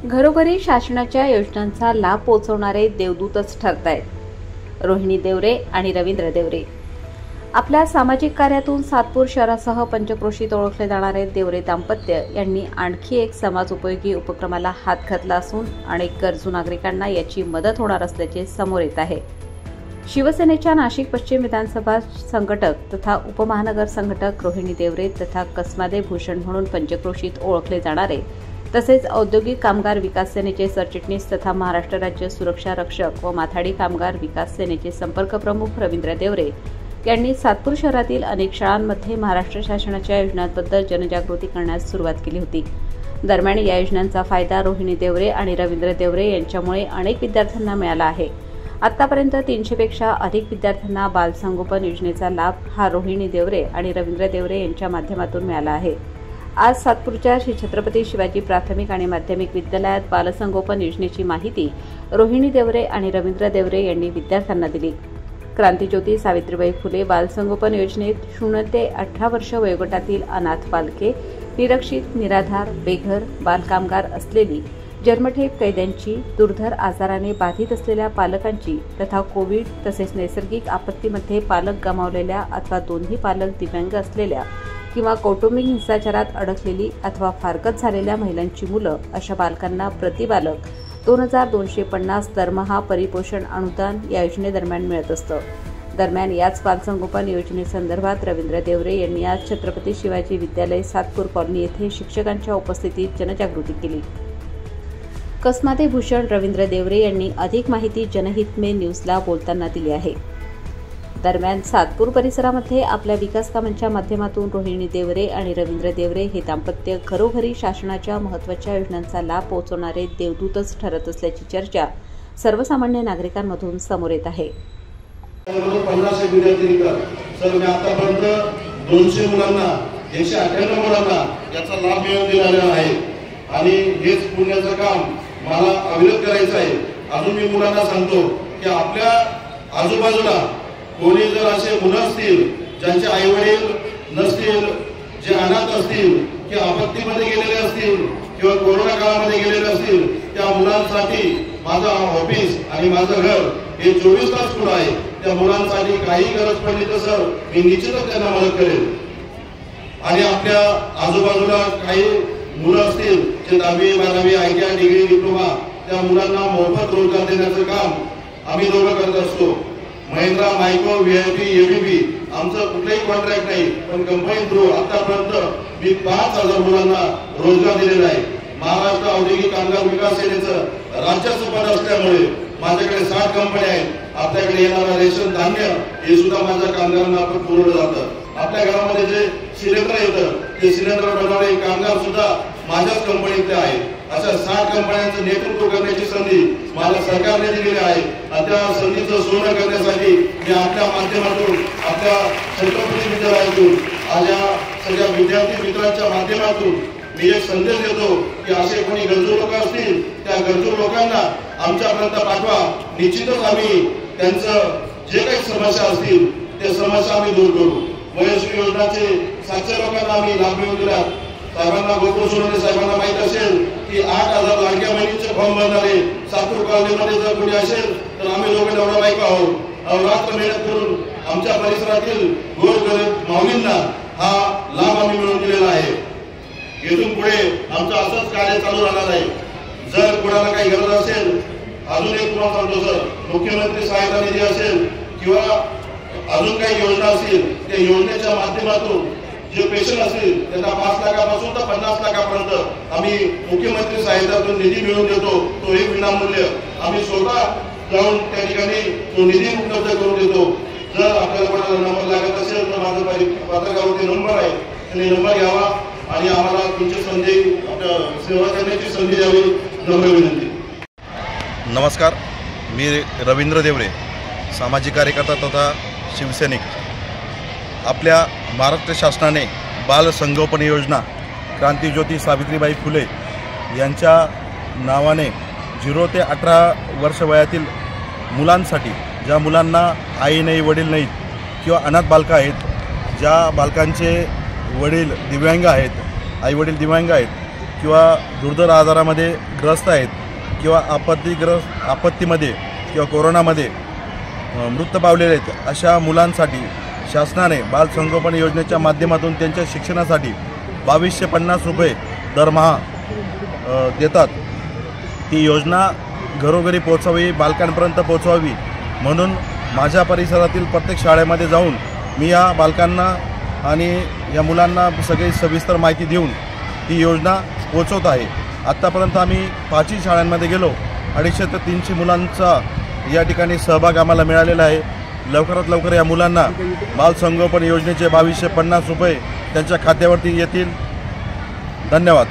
घरोघरी शासनाच्या योजनांचा लाभ पोहोचवणारे देवदूतच ठरतायत रोहिणी देवरे आणि रवींद्र देवरे। आपल्या सामाजिक कार्यातून सातपूर शहरासह पंचक्रोशीत ओळखले जाणारे देवरे दाम्पत्य यांनी आणखी एक समाज उपयोगी उपक्रमाला हात घातला असून अनेक गरजू नागरिकांना याची मदत होणार असल्याचे समोर येत आहे। शिवसेनेच्या नाशिक पश्चिम विधानसभा संघटक तथा उपमहानगर संघटक रोहिणी देवरे तथा कसमादे भूषण म्हणून पंचक्रोशीत ओळखले जाणारे तसेच औद्योगिक कामगार विकास सेनेचे सरचिटणीस तथा महाराष्ट्र राज्य सुरक्षा रक्षक व माथाडी कामगार विकास सेनेचे संपर्क प्रमुख रवींद्र देवरे यांनी सातपूर शहरातील अनेक शाळांमध्ये महाराष्ट्र शासनाच्या योजनांबद्दल जनजागृती करण्यास सुरुवात केली होती। दरम्यान या योजनांचा फायदा रोहिणी देवरे आणि रवींद्र देवरे यांच्यामुळे अनेक विद्यार्थ्यांना मिळाला आहे। आतापर्यंत 300 पेक्षा अधिक विद्यार्थ्यांना बालसंगोपन योजनेचा लाभ हा रोहिणी देवरे आणि रवींद्र देवरे यांच्या माध्यमातून मिळाला आहे। आज सातपूरच्या श्री छत्रपती शिवाजी प्राथमिक आणि माध्यमिक विद्यालयात बालसंगोपन योजनेची माहिती रोहिणी देवरे आणि रवींद्र देवरे यांनी विद्यार्थ्यांना दिली। क्रांतीज्योती सावित्रीबाई फुले बालसंगोपन योजनेत 0 ते 18 वर्ष वयोगटातील अनाथ बालके, निरक्षित, निराधार, बेघर, बालकामगार असलेली, जन्मठेप कैद्यांची, दुर्धर आजाराने बाधित असलेल्या पालकांची तथा कोविड तसेच नैसर्गिक आपत्तीमध्ये पालक गमावलेल्या अथवा दोन्ही पालक दिव्यांग असलेल्या किंवा कौटुंबिक हिंसाचारात अडकलेली अथवा फारकत झालेल्या महिलांची मुलं अशा बालकांना प्रतिबालक 2250 दरमहा परिपोषण अनुदान या योजनेदरम्यान मिळत असतं। दरम्यान याच बालसंगोपन योजनेसंदर्भात रवींद्र देवरे यांनी आज छत्रपती शिवाजी विद्यालय सातपूर कॉलनी येथे शिक्षकांच्या उपस्थितीत जनजागृती केली। कसमादे भूषण रवींद्र देवरे यांनी अधिक माहिती जनहित में न्यूजला बोलताना दिली आहे। दरम्यान सातपूर परिसरामध्ये आपल्या विकास कामांच्या माध्यमातून रोहिणी देवरे आणि रवींद्र देवरे हे दाम्पत्य घरोघरी शासनाच्या महत्त्वाच्या योजनांचा लाभ पोहोचवणारे देवदूतच ठरत असल्याची चर्चा सर्वसामान्य नागरिकांमधून समोर येत आहे। 50 विद्यार्थी सर मी आतापर्यंत 200 मुलांना 198 मुलांना याचा लाभ मिळवून दिलेला आहे आणि हेच पुण्याचं काम मला अविरत करायचं आहे। अजून मी मुलांना सांगतो की आपल्या आजूबाजूला कोणी जर असे मुलं असतील ज्यांचे आई वडील नसतील, जे अनाथ असतील किंवा आपत्तीमध्ये गेलेले असतील किंवा कोरोना काळामध्ये गेलेले असतील, त्या मुलांसाठी माझं ऑफिस आणि माझं घर हे 24 तास खुलं आहे। त्या मुलांसाठी काही गरज पडली तर सर मी निश्चितच त्यांना मदत करेन। आणि आपल्या आजूबाजूला काही मुलं असतील जे 10वी 12वी ITI डिग्री डिप्लोमा त्या मुलांना मोफत रोजगार देण्याचं काम आम्ही दोघं करत असतो। महिंद्रा मायक्रो VIP ABB आमचं कुठलाही कॉन्ट्रॅक्ट नाही, पण कंपनी थ्रू आतापर्यंत मी 5000 मुलांना रोजगार दिलेला आहे। महाराष्ट्र औद्योगिक कामगार विकास सेनेचं राज्याचं पद असल्यामुळे माझ्याकडे 60 कंपन्या आहेत। आपल्याकडे येणारा रेशन धान्य हे सुद्धा माझ्या कामगारांना आपण पुरवलं जातं। आपल्या घरामध्ये जे सिलेंडर येतं ते सिलेंडर बनवणारे कामगार सुद्धा माझ्याच कंपनीतले आहेत। अशा 60 कंपन्यांचं नेतृत्व करण्याची संधी मला सरकारने दिलेली आहे आणि त्या संधीचं सोनं करण्यासाठी मी आपल्या माध्यमातून आपल्या छत्रपती विद्यालयातून आज या सगळ्या विद्यार्थी मित्रांच्या माध्यमातून मी एक संदेश देतो की असे कोणी गरजू लोक असतील त्या गरजू लोकांना आमच्यापर्यंत पाठवा। निश्चितच आम्ही त्यांचं जे काही समस्या असतील ते समस्या आम्ही दूर करू। वयश्री योजनाचे 700 लोकांना आम्ही लाभ मिळवून दिला। साहेबांना गोकुळ सोनवणे साहेबांना माहित असेल की 8000 लाडक्या बहिणींचे फॉर्म भरणारे सातपूर कॉलनीमध्ये जर कोणी असेल तर आम्ही लोक नवरा बायको आहोत। रात्र मेहनत करून आमच्या परिसरातील गोरगरीब माऊलींना हा लाभ आम्ही मिळवून दिलेला आहे। इथून पुढे आमचं असंच कार्य चालू राहणार आहे। जर कोणाला काही गरज असेल अजून एक तुम्हाला सांगतो सर, मुख्यमंत्री सहायता निधी असेल किंवा अजून काही योजना असतील त्या योजनेच्या माध्यमातून जे पेशंट असतील त्यांना 5 लाखापासून तर 50 लाखापर्यंत आम्ही मुख्यमंत्री सहायतातून निधी मिळवून देतो। तोही विनामूल्य आम्ही स्वतः जाऊन त्या ठिकाणी तो निधी उपलब्ध करून देतो। जर आपल्याला कोणाला नंबर लागत असेल तर माझा पत्रकावरती नंबर आहे, त्यांनी नंबर घ्यावा आणि आम्हाला तुमची संधी सेवा करण्याची संधी द्यावी नम्र विनंती। नमस्कार, मी रवींद्र देवरे, सामाजिक कार्यकर्ता तथा शिवसैनिक। आपल्या महाराष्ट्र शासनाने बाल संगोपन योजना क्रांतीज्योती सावित्रीबाई फुले यांच्या नावाने 0 ते 18 वर्ष वयातील मुलांसाठी, ज्या मुलांना आई नाही वडील नाहीत किंवा अनाथ बालकं आहेत, ज्या बालकांचे वडील दिव्यांग आहेत, आई वडील दिव्यांग आहेत, किंवा दुर्धर आजारामध्ये ग्रस्त आहेत किंवा आपत्तीमध्ये किंवा कोरोनामध्ये मृत पावलेले आहेत अशा मुलांसाठी शासनाने बालसंगोपन योजनेच्या माध्यमातून त्यांच्या शिक्षणासाठी 2250 रुपये दरमहा देतात। ती योजना घरोघरी पोहोचावी, बालकांपर्यंत पोहोचवावी म्हणून माझ्या परिसरातील प्रत्येक शाळेमध्ये जाऊन मी या बालकांना आणि या मुलांना सगळी सविस्तर माहिती देऊन ही योजना पोहोचवत आहे। आत्तापर्यंत आम्ही 5ही शाळांमध्ये गेलो, 250 ते 300 मुलांचा या ठिकाणी सहभाग आम्हाला मिळालेला आहे। लवकरात लवकर या मुलांना बालसंगोपन योजनेचे 2250 रुपये त्यांच्या खात्यावरती येतील। धन्यवाद।